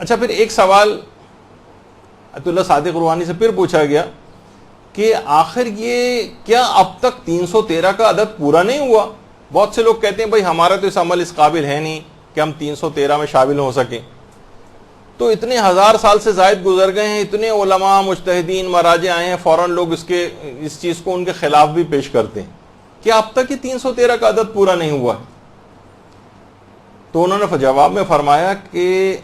اچھا، پھر ایک سوال آیت اللہ صادق روحانی سے پھر پوچھا گیا کہ آخر یہ کیا اب تک 313 کا عدد پورا نہیں ہوا؟ بہت سے لوگ کہتے ہیں بھائی ہمارا تو اس عمل اس قابل ہے نہیں کہ ہم 313 میں شامل ہو سکیں. تو اتنے ہزار سال سے زائد گزر گئے ہیں، اتنے علماء مجتہدین مراجع آئے ہیں، فوراً لوگ اس چیز کو ان کے خلاف بھی پیش کرتے ہیں کہ اب تک یہ 313 کا عدد پورا نہیں ہوا ہے. تو انہوں نے جواب میں فرمایا کہ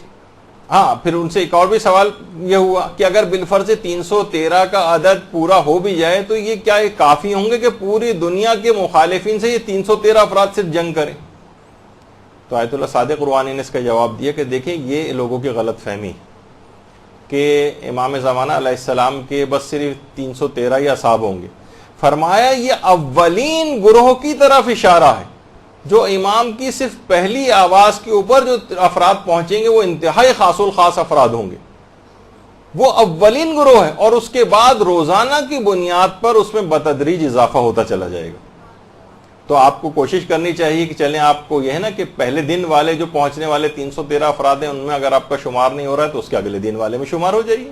ہاں، پھر ان سے ایک اور بھی سوال یہ ہوا کہ اگر بالفرض 313 کا عدد پورا ہو بھی جائے تو یہ کیا یہ کافی ہوں گے کہ پوری دنیا کے مخالفین سے یہ 313 افراد صرف جنگ کریں؟ تو آیت اللہ صادق روحانی نے اس کا جواب دیا کہ دیکھیں یہ لوگوں کی غلط فہمی کہ امام زمانہ علیہ السلام کے بس صرف 313 ہی اصحاب ہوں گے. فرمایا یہ اولین گروہ کی طرف اشارہ ہے، جو امام کی صرف پہلی آواز کے اوپر جو افراد پہنچیں گے وہ انتہائی خاص الخاص افراد ہوں گے، وہ اولین گروہ ہے، اور اس کے بعد روزانہ کی بنیاد پر اس میں بتدریج اضافہ ہوتا چلا جائے گا. تو آپ کو کوشش کرنی چاہیے کہ چلیں، آپ کو یہ ہے نا کہ پہلے دن والے جو پہنچنے والے 313 افراد ہیں ان میں اگر آپ کا شمار نہیں ہو رہا ہے تو اس کے اگلے دن والے میں شمار ہو جائیے،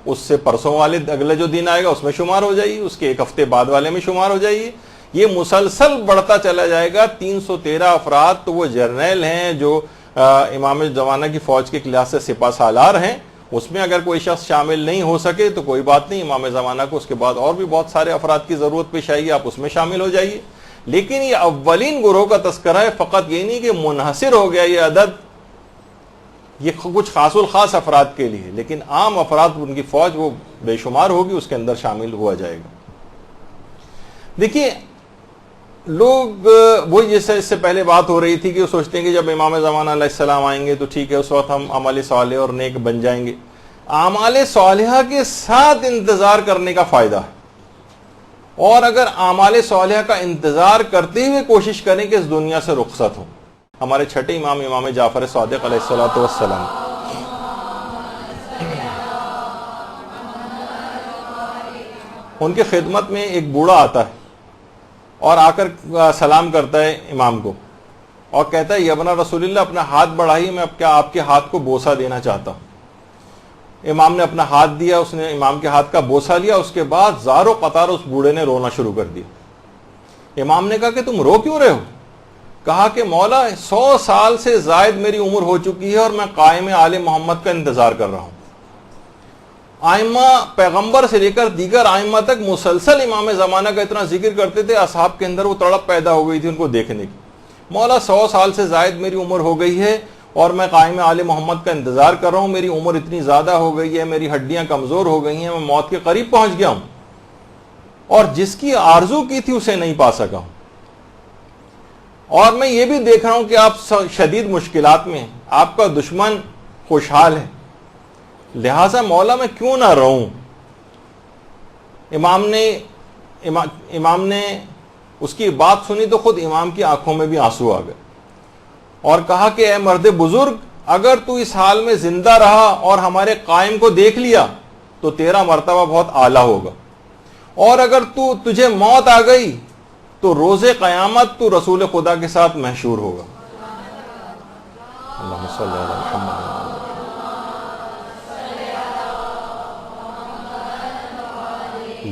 اس سے پرسوں والے اگلے جو دن آئے گا اس میں شمار ہو جائیے، اس کے ایک ہفتے بعد والے میں شمار ہو جائیے. یہ مسلسل بڑھتا چلا جائے گا. 313 افراد تو وہ جرنیل ہیں جو امام زمانہ کی فوج کے کلاس سے سپہ سالار ہیں، اس میں اگر کوئی شخص شامل نہیں ہو سکے تو کوئی بات نہیں، امام زمانہ کو اس کے بعد اور بھی بہت سارے افراد کی ضرورت پیش آئے گی، آپ اس میں شامل ہو جائیے. لیکن یہ اولین گروہ کا تذکرہ ہے، فقط یہ نہیں کہ منحصر ہو گیا یہ عدد یہ کچھ خاص الخاص افراد کے لیے، لیکن عام افراد ان کی فوج وہ بے شمار ہوگی، اس کے اندر شامل ہوا جائے گا. دیکھیے لوگ وہ جیسے اس سے پہلے بات ہو رہی تھی کہ وہ سوچتے ہیں کہ جب امام زمانہ علیہ السلام آئیں گے تو ٹھیک ہے، اس وقت ہم عمل صالح اور نیک بن جائیں گے. اعمال صالحہ کے ساتھ انتظار کرنے کا فائدہ ہے، اور اگر اعمال صالحہ کا انتظار کرتے ہوئے کوشش کریں کہ اس دنیا سے رخصت ہو. ہمارے چھٹے امام امام جعفر صادق علیہ الصلوۃ والسلام ان کی خدمت میں ایک بوڑھا آتا ہے اور آ کر سلام کرتا ہے امام کو اور کہتا ہے یبنا رسول اللہ اپنا ہاتھ بڑھائیے، میں کیا آپ کے ہاتھ کو بوسہ دینا چاہتا ہوں. امام نے اپنا ہاتھ دیا، اس نے امام کے ہاتھ کا بوسہ لیا، اس کے بعد زار و قطار اس بوڑھے نے رونا شروع کر دیا. امام نے کہا کہ تم رو کیوں رہے ہو؟ کہا کہ مولا 100 سال سے زائد میری عمر ہو چکی ہے اور میں قائم آل محمد کا انتظار کر رہا ہوں. آئمہ پیغمبر سے لے کر دیگر آئمہ تک مسلسل امام زمانہ کا اتنا ذکر کرتے تھے، اصحاب کے اندر وہ تڑپ پیدا ہو گئی تھی ان کو دیکھنے کی. مولا 100 سال سے زائد میری عمر ہو گئی ہے اور میں قائم آل محمد کا انتظار کر رہا ہوں، میری عمر اتنی زیادہ ہو گئی ہے، میری ہڈیاں کمزور ہو گئی ہیں، میں موت کے قریب پہنچ گیا ہوں، اور جس کی آرزو کی تھی اسے نہیں پا سکا ہوں. اور میں یہ بھی دیکھ رہا ہوں کہ آپ شدید مشکلات میں ہیں، آپ کا دشمن خوشحال ہے، لہٰذا مولا میں کیوں نہ رہوں. امام نے اس کی بات سنی تو خود امام کی آنکھوں میں بھی آنسو آ گئے اور کہا کہ اے مرد بزرگ، اگر تو اس حال میں زندہ رہا اور ہمارے قائم کو دیکھ لیا تو تیرا مرتبہ بہت اعلیٰ ہوگا، اور اگر تجھے موت آ گئی تو روز قیامت تو رسول خدا کے ساتھ محشور ہوگا. اللہم صلی علی محمد.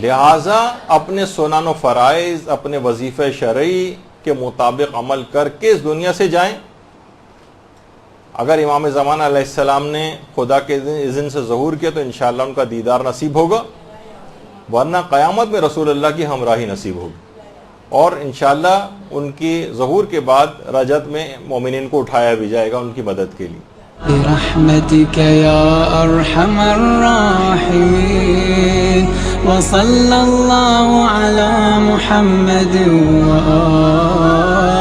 لہٰذا اپنے سنن و فرائض، اپنے وظیفہ شرعی کے مطابق عمل کر کے اس دنیا سے جائیں. اگر امام زمانہ علیہ السلام نے خدا کے اذن سے ظہور کیا تو انشاءاللہ ان کا دیدار نصیب ہوگا، ورنہ قیامت میں رسول اللہ کی ہمراہی نصیب ہوگی، اور انشاءاللہ ان کی ظہور کے بعد رجت میں مومنین کو اٹھایا بھی جائے گا ان کی مدد کے لیے. برحمتك يا أرحم الراحمين وصلى الله على محمد وآله